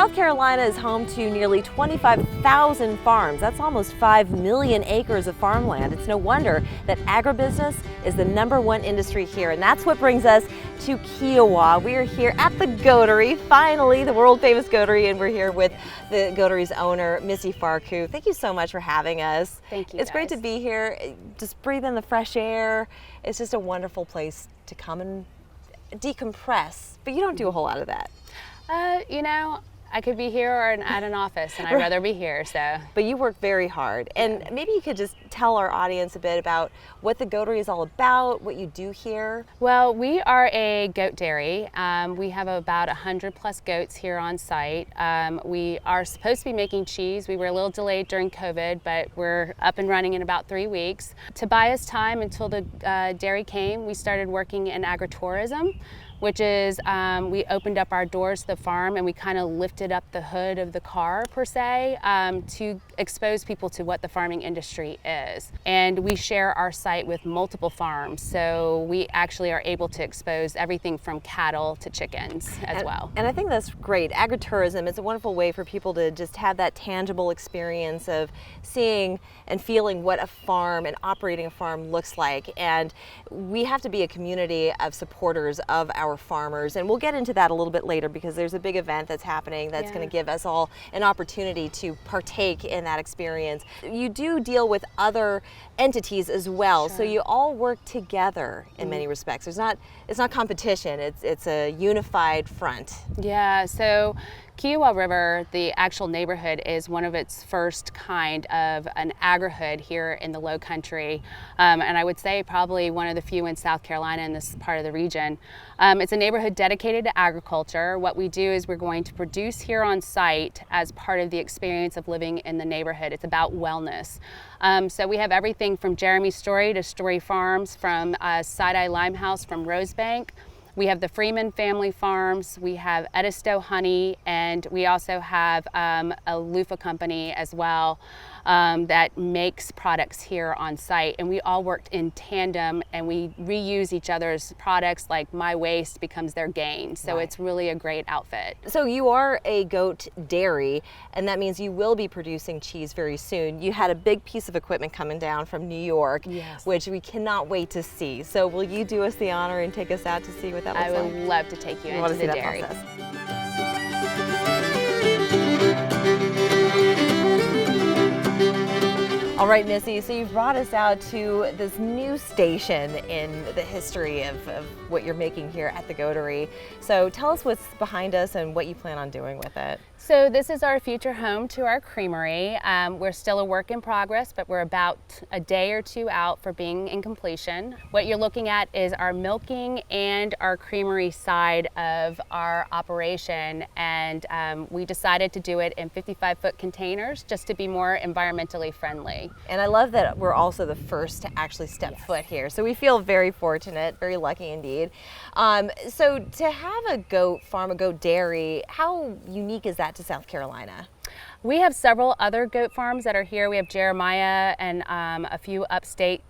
South Carolina is home to nearly 25,000 farms. That's almost 5 million acres of farmland. It's no wonder that agribusiness is the #1 industry here, and that's what brings us to Kiawah. We are here at the Goatery, finally, the world famous Goatery, and we're here with the Goatery's owner, Missy Farkough. Thank you so much for having us. Thank you. It's great to be here, just breathe in the fresh air. It's just a wonderful place to come and decompress, but you don't do a whole lot of that. You know, I could be here or at an office, and I'd rather be here, so. But you work very hard, and maybe you could just tell our audience a bit about what the Goatery is all about, what you do here. Well, we are a goat dairy. We have about 100+ goats here on site. We are supposed to be making cheese. We were a little delayed during COVID, but we're up and running in about 3 weeks. To buy us time until the dairy came, we started working in agritourism, which is we opened up our doors to the farm and we kind of lifted up the hood of the car per se to expose people to what the farming industry is. And we share our site with multiple farms, so we actually are able to expose everything from cattle to chickens as well. And I think that's great. Agritourism is a wonderful way for people to just have that tangible experience of seeing and feeling what a farm and operating a farm looks like. And we have to be a community of supporters of our farmers, and we'll get into that a little bit later because there's a big event that's happening that's going to give us all an opportunity to partake in that experience. You do deal with other entities as well, so you all work together in many respects. It's not competition, it's a unified front. Yeah, so Kiawah River, the actual neighborhood, is one of its first kind of an agri-hood here in the Low Country, and I would say probably one of the few in South Carolina in this part of the region. It's a neighborhood dedicated to agriculture. What we do is we're going to produce here on site as part of the experience of living in the neighborhood. It's about wellness. So we have everything from Jeremy Story to Story Farms, from Side-Eye Limehouse from Rosebank. We have the Freeman family farms, we have Edisto Honey, and we also have a loofah company as well that makes products here on site. And we all worked in tandem and we reuse each other's products, like my waste becomes their gain. So it's really a great outfit. So you are a goat dairy, and that means you will be producing cheese very soon. You had a big piece of equipment coming down from New York, which we cannot wait to see. So will you do us the honor and take us out to see what that looks like? I would love to take you into the dairy. All right, Missy, so you've brought us out to this new station in the history of what you're making here at the Goatery. So tell us what's behind us and what you plan on doing with it. So this is our future home to our creamery. We're still a work in progress, but we're about a day or two out for being in completion. What you're looking at is our milking and our creamery side of our operation, and we decided to do it in 55-foot containers just to be more environmentally friendly. And I love that we're also the first to actually step foot here. So we feel very fortunate, very lucky indeed. So to have a goat farm, a goat dairy, how unique is that to South Carolina? We have several other goat farms that are here. We have Jeremiah and a few upstate,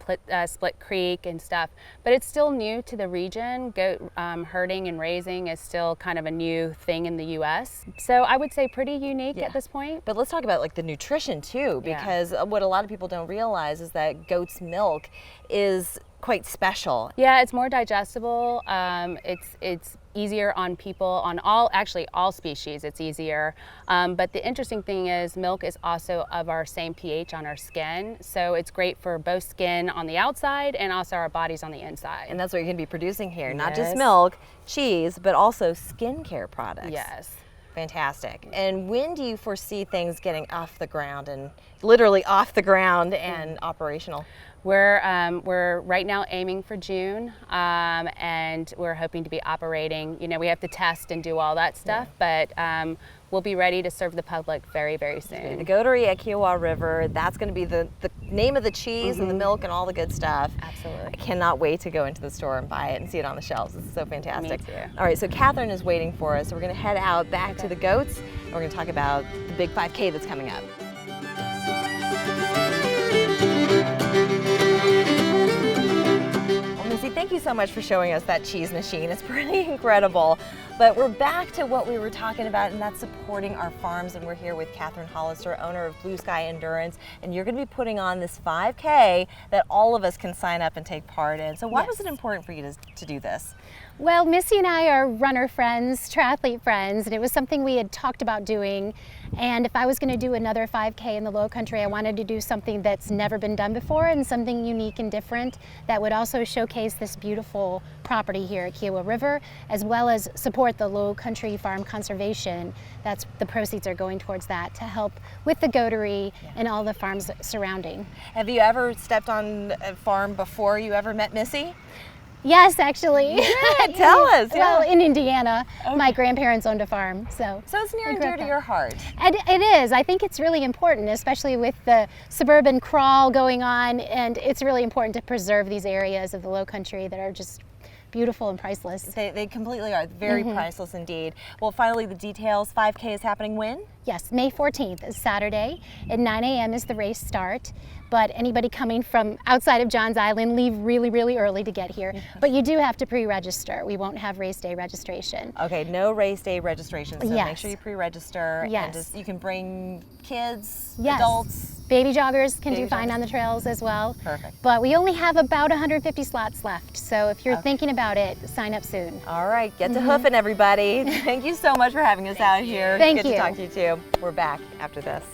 Split Creek and stuff, but it's still new to the region. Goat herding and raising is still kind of a new thing in the U.S. So I would say pretty unique at this point. But let's talk about like the nutrition too, because what a lot of people don't realize is that goat's milk is quite special. Yeah, it's more digestible. It's easier on people, on all species, it's easier. But the interesting thing is milk is also of our same pH on our skin. So it's great for both skin on the outside and also our bodies on the inside. And that's what you're gonna be producing here. Not just milk, cheese, but also skincare products. Yes. Fantastic. And when do you foresee things getting off the ground, and literally off the ground and operational? We're right now aiming for June, and we're hoping to be operating. You know, we have to test and do all that stuff, but we'll be ready to serve the public very, very soon. The Goatery at Kiawah River, that's going to be the name of the cheese and the milk and all the good stuff. Absolutely. I cannot wait to go into the store and buy it and see it on the shelves. This is so fantastic. Me too. All right, so Catherine is waiting for us. So we're going to head out back to the goats, and we're going to talk about the big 5K that's coming up. thank you so much for showing us that cheese machine. It's pretty incredible. But we're back to what we were talking about, and that's supporting our farms. And we're here with Catherine Hollister, owner of Blue Sky Endurance. And you're going to be putting on this 5K that all of us can sign up and take part in. So why was it important for you to do this? Well, Missy and I are runner friends, triathlete friends, and it was something we had talked about doing. And if I was going to do another 5K in the Low Country, I wanted to do something that's never been done before and something unique and different that would also showcase this beautiful property here at Kiawah River, as well as support the Low Country Farm Conservation. That's the proceeds are going towards that to help with the Goatery and all the farms surrounding. Have you ever stepped on a farm before you ever met Missy? Yes, actually. Yeah, tell us. Well, in Indiana, my grandparents owned a farm, so it's near and dear to your heart. And it is. I think it's really important, especially with the suburban crawl going on, and it's really important to preserve these areas of the Low Country that are just beautiful and priceless. They completely are. Very priceless indeed. Well, finally, the details. 5K is happening when? Yes, May 14th is Saturday. At 9 a.m. is the race start. But anybody coming from outside of Johns Island, leave really, really early to get here. But you do have to pre-register. We won't have race day registration. Okay, no race day registration. So Yes. make sure you pre-register. Yes. And just, you can bring kids, Yes. adults. Baby joggers can Baby do fine joggers. on the trails as well. Perfect. But we only have about 150 slots left. So if you're thinking about it, sign up soon. All right, get to hoofing, everybody. Thank you so much for having us out here. Thank Good you. to talk to you too. We're back after this.